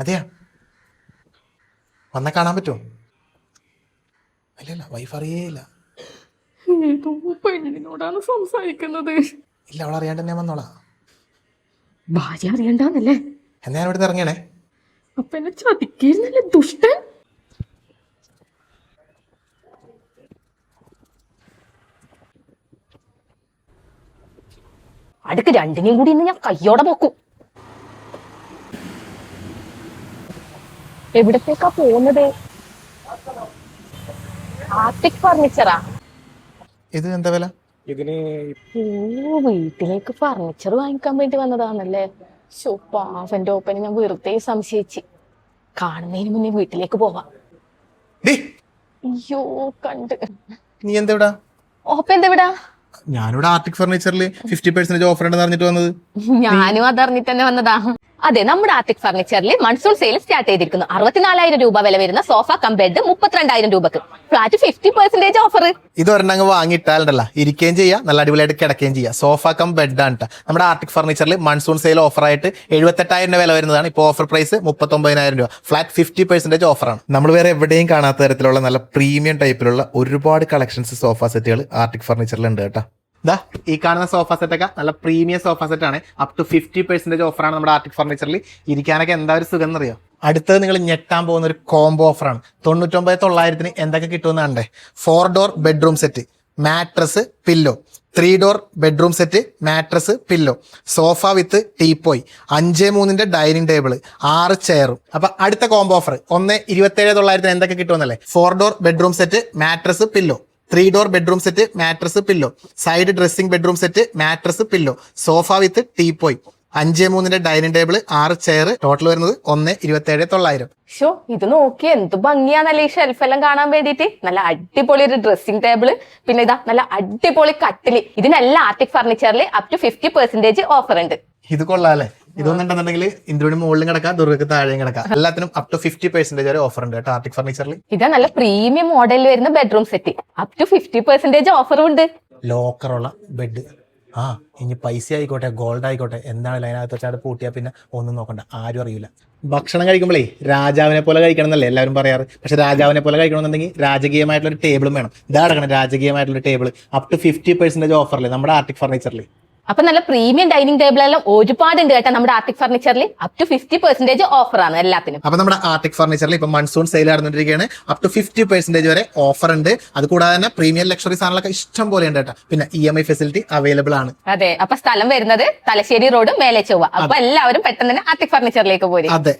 അതെയാ, വന്നാൽ കാണാൻ പറ്റുമോ? ഇല്ല വൈഫ് അറിയേയില്ല. ഏതോ പെണ്ണിനോടാണ് സംസാരിക്കുന്നത്. ഇല്ല, അവൾ അറിയാണ്ട് തന്നെ വന്നോളാം. ഭാര്യ അറിയണ്ടെന്നല്ലേ? എന്നാ ഞാൻ ഇവിടുന്ന് ഇറങ്ങിയണേ. അപ്പൊ എന്നെ ചതിക്കിരുന്നല്ലേ ദുഷ്ടൻ. അടുക്ക് രണ്ടിനെയും കൂടി ഇന്ന് ഞാൻ കയ്യോടെ പോക്കും. എവിടത്തേക്കാ പോകുന്നത്? ആർട്ടിക് ഫർണിച്ചറാ? ഇത് എന്താ വില? ഇതിന് ഓ, വീട്ടിലേക്ക് ഫർണിച്ചർ വാങ്ങിക്കാൻ വേണ്ടി വന്നതാണല്ലേ? പാവന്റെ ഓപ്പനെ ഞാൻ വെറുതെ സംശയിച്ച്. കാണുന്നതിന് മുന്നേ വീട്ടിലേക്ക് പോവാം. ഡേ, അയ്യോ, കണ്ട്. നീ എന്താ ഇവിടെ? ഓപ്പ എന്താ ഇവിടെ? ഞാനിവിടെ ആർട്ടിക് ഫർണിച്ചറിൽ 50% ഓഫർ ഉണ്ടെന്ന് അറിഞ്ഞിട്ട് വന്നത്. ഞാനും അതറിഞ്ഞിട്ട് തന്നെ വന്നതാ. അതെ, നമ്മുടെ ആർട്ടിക് ഫർണിച്ചറിൽ മൺസൂൺ സെയിൽ സ്റ്റാർട്ട് ചെയ്തിരിക്കുന്നു. 64,000 രൂപ വില വരുന്ന സോഫ കം ബെഡ് 32,000 രൂപക്ക്. Flat 50% offer. ഇത് ഒരെണ്ണങ്ങ് വാങ്ങിയിട്ടാലല്ല, ഇരിക്കുകയും ചെയ്യാം, നല്ല അടിപൊളിയായിട്ട് കിടക്കുകയും ചെയ്യാം. സോഫ കം ബെഡ് ആണ് ട്ടോ. നമ്മുടെ ആർട്ടിക് ഫർണിച്ചറിൽ മൺസൂൺ സെയിൽ ഓഫർ ആയിട്ട് 78,000 വില വരുന്നതാണ്. ഇപ്പോൾ ഓഫർ പ്രൈസ് 39,000 രൂപ. ഫ്ലാറ്റ് 50% ഓഫറാണ്. നമ്മൾ വേറെ എവിടെയും കാണാത്ത തരത്തിലുള്ള നല്ല പ്രീമിയം ടൈപ്പിലുള്ള ഒരുപാട് കളക്ഷൻസ് സോഫ സെറ്റുകൾ ആർട്ടിക് ഫർണിച്ചറിൽ ഉണ്ട് കേട്ടോ. ദാ ഈ കാണുന്ന സോഫ സെറ്റ് ഒക്കെ നല്ല പ്രീമിയം സോഫ സെറ്റ് ആണ്. അപ് ടു 50% ഓഫറാണ് നമ്മുടെ ആർട്ടിക് ഫർണിച്ചറിൽ. ഇരിക്കാനൊക്കെ എന്താ ഒരു സുഖം എന്നറിയോ? അടുത്തത് നിങ്ങൾ ഞെട്ടാൻ പോകുന്ന ഒരു കോംബോ ഓഫറാണ്. 99,900 എന്തൊക്കെ കിട്ടുമെന്ന് കണ്ടേ. 4 door bedroom set, mattress, pillow. 3 door bedroom set, mattress, pillow, sofa with teapoy, 5x3 dining table, 6 ചെയറും. അപ്പൊ അടുത്ത കോംബോ ഓഫർ 1,27,900 എന്തൊക്കെ കിട്ടുമെന്നല്ലേ. 4 door bedroom set, mattress, pillow. 3 door bedroom set, mattress, pillow, side dressing bedroom set, mattress, pillow, sofa with teapoy, 5x3 dining table, 6 chair. Total വരുന്നത് 1,27,900. ഇത് നോക്കി എന്ത് ഭംഗിയാന്നല്ലേ ഈ ഷെൽഫെല്ലാം കാണാൻ വേണ്ടിയിട്ട്. നല്ല അടിപൊളി ഒരു ഡ്രസ്സിംഗ് ടേബിള്, പിന്നെ ഇതാ നല്ല അടിപൊളി കട്ടില്. ഇതിനെല്ലാം ആർട്ടിക് ഫർണിച്ചറിൽ അപ് ടു 50% ഓഫർ ഉണ്ട്. ഇത് കൊള്ളാല്ലേ? ഇതൊന്നുണ്ടെന്നുണ്ടെങ്കിൽ ഇന്ത്യയുടെ മുകളിലും കിടക്കാം, ദുർഗക്ക് താഴെയും കിടക്കാം. എല്ലാത്തിനും അപ് ടു 50% വരെ ഓഫർ ഉണ്ട് കേട്ടോ ആർട്ടിക് ഫർണിച്ചറിൽ. ഇതാ നല്ല പ്രീമിയം മോഡലിൽ വരുന്ന ബെഡ്റൂം സെറ്റ്, അപ് ടു 50% ഓഫറും ഉണ്ട്. ലോക്കറുള്ള ബെഡ്. ഇനി പൈസ ആയിക്കോട്ടെ, ഗോൾഡ് ആയിക്കോട്ടെ, എന്താണെങ്കിലും അതിനകത്ത് വെച്ചാൽ പൂട്ടിയാൽ പിന്നെ ഒന്നും നോക്കണ്ട, ആരും അറിയില്ല. ഭക്ഷണം കഴിക്കുമ്പോഴേ രാജാവിനെ പോലെ കഴിക്കണം എന്നല്ലേ എല്ലാവരും പറയാറ്. പക്ഷെ രാജാവിനെ പോലെ കഴിക്കണമെന്നുണ്ടെങ്കിൽ രാജകീയമായിട്ടുള്ള ഒരു ടേബിളും വേണം. ഇതാ കിടക്കണം രാജകീയമായിട്ടുള്ള ടേബിൾ, അപ് ടു 50% ഓഫറിൽ നമ്മുടെ ആർട്ടിക് ഫർണിച്ചറിൽ. അപ്പൊ നല്ല പ്രീമിയം ഡൈനിങ് ടേബിൾ എല്ലാം ഒരുപാടുണ്ട് കേട്ടോ നമ്മുടെ ആർട്ടിക് ഫർണിച്ചറിൽ. അപ് ടു 50% ഓഫറാണ് എല്ലാത്തിനും. അപ്പൊ നമ്മുടെ ആർട്ടിക് ഫർണിച്ചറിൽ ഇപ്പൊ മൺസൂൺ സെയിൽ നടന്നുകൊണ്ടിരിക്കുകയാണ്. അപ് ടു 50% വരെ ഓഫർ ഉണ്ട്. അത് കൂടാതെ തന്നെ പ്രീമിയം ലക്ഷറി സാധനങ്ങളൊക്കെ ഇഷ്ടം പോലെ ഉണ്ട് കേട്ടോ. പിന്നെ EMI ഫെസിലിറ്റി അവൈലബിൾ ആണ്. അതെ, അപ്പൊ സ്ഥലം വരുന്നത് തലശ്ശേരി റോഡ്, മേലെ ചൊവ്വ. അപ്പൊ എല്ലാവരും പെട്ടെന്ന് തന്നെ ആർട്ടിക് ഫർണിച്ചറിലേക്ക് പോരും. അതെ.